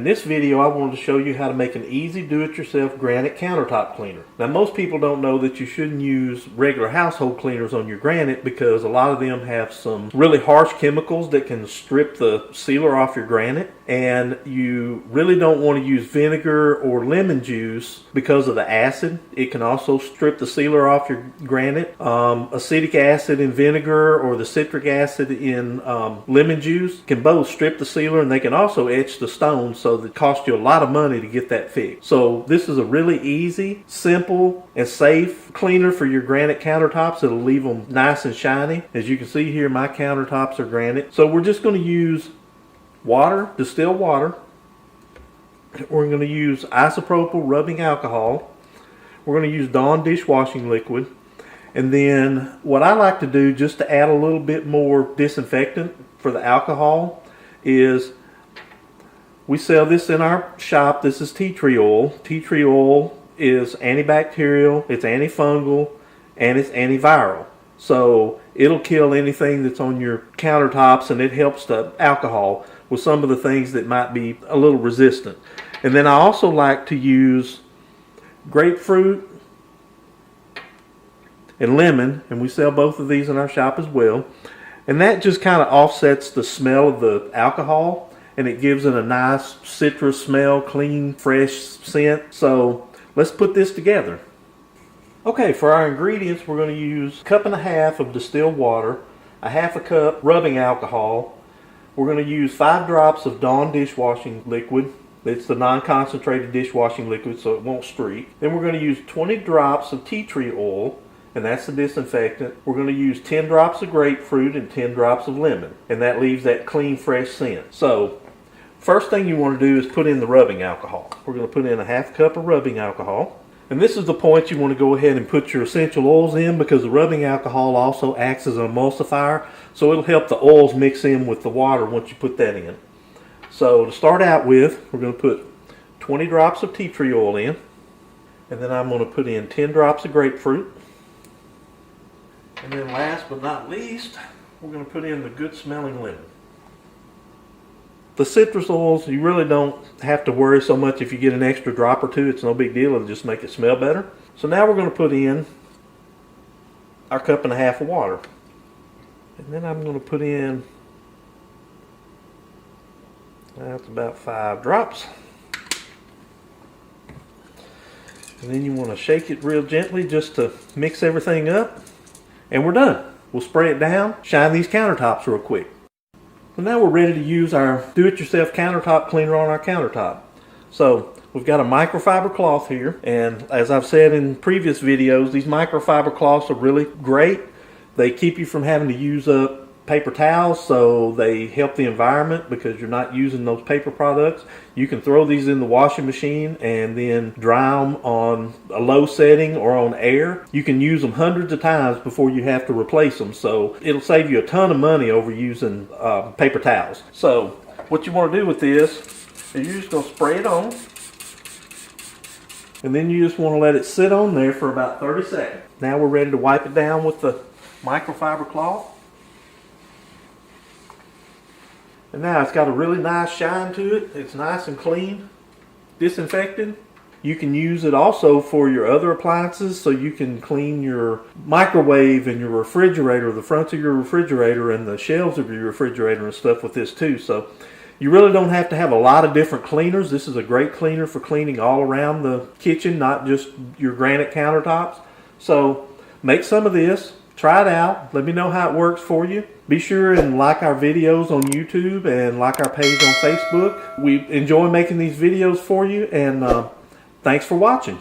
this video I wanted to show you how to make an easy do-it-yourself granite countertop cleaner. Now most people don't know that you shouldn't use regular household cleaners on your granite because a lot of them have some really harsh chemicals that can strip the sealer off your granite, and you really don't want to use vinegar or lemon juice because of the acid. It can also strip the sealer off your granite. Acetic acid in vinegar or the citric acid in lemon juice can both strip the sealer, and they can also etch the stone, so that it costs you a lot of money to get that fixed. So this is a really easy, simple, and safe cleaner for your granite countertops. It'll leave them nice and shiny. As you can see here, my countertops are granite. So we're just going to use water, distilled water. We're going to use isopropyl rubbing alcohol. We're going to use Dawn dishwashing liquid. And then what I like to do, just to add a little bit more disinfectant for the alcohol, is we sell this in our shop. This is tea tree oil. Tea tree oil is antibacterial, it's antifungal, and it's antiviral. So it'll kill anything that's on your countertops, and it helps the alcohol with some of the things that might be a little resistant. And then I also like to use grapefruit and lemon, and we sell both of these in our shop as well. And that just kind of offsets the smell of the alcohol, and it gives it a nice citrus smell, clean, fresh scent. So let's put this together. Okay, for our ingredients, we're going to use 1.5 cups of distilled water, a 1/2 cup rubbing alcohol. We're going to use 5 drops of Dawn dishwashing liquid. It's the non-concentrated dishwashing liquid, so it won't streak. Then we're going to use 20 drops of tea tree oil, and that's the disinfectant. We're going to use 10 drops of grapefruit and 10 drops of lemon, and that leaves that clean, fresh scent. So first thing you want to do is put in the rubbing alcohol. We're going to put in a 1/2 cup of rubbing alcohol. And this is the point you want to go ahead and put your essential oils in, because the rubbing alcohol also acts as an emulsifier, so it'll help the oils mix in with the water once you put that in. So to start out with, we're going to put 20 drops of tea tree oil in, and then I'm going to put in 10 drops of grapefruit. And then last but not least, we're going to put in the good smelling lemon. The citrus oils, you really don't have to worry so much if you get an extra drop or two. It's no big deal. It'll just make it smell better. So now we're going to put in our 1.5 cups of water. And then I'm going to put in, that's about 5 drops. And then you want to shake it real gently just to mix everything up. And we're done. We'll spray it down, shine these countertops real quick. So now we're ready to use our do-it-yourself countertop cleaner on our countertop. So we've got a microfiber cloth here, and as I've said in previous videos, these microfiber cloths are really great. They keep you from having to use up paper towels, so they help the environment because you're not using those paper products. You can throw these in the washing machine and then dry them on a low setting or on air. You can use them hundreds of times before you have to replace them, so it'll save you a ton of money over using paper towels. So what you want to do with this is you're just going to spray it on, and then you just want to let it sit on there for about 30 seconds. Now we're ready to wipe it down with the microfiber cloth. And now it's got a really nice shine to it. It's nice and clean, disinfected. You can use it also for your other appliances, so you can clean your microwave and your refrigerator, the fronts of your refrigerator and the shelves of your refrigerator and stuff with this too. So you really don't have to have a lot of different cleaners. This is a great cleaner for cleaning all around the kitchen, not just your granite countertops. So make some of this. Try it out. Let me know how it works for you. Be sure and like our videos on YouTube and like our page on Facebook. We enjoy making these videos for you, and thanks for watching.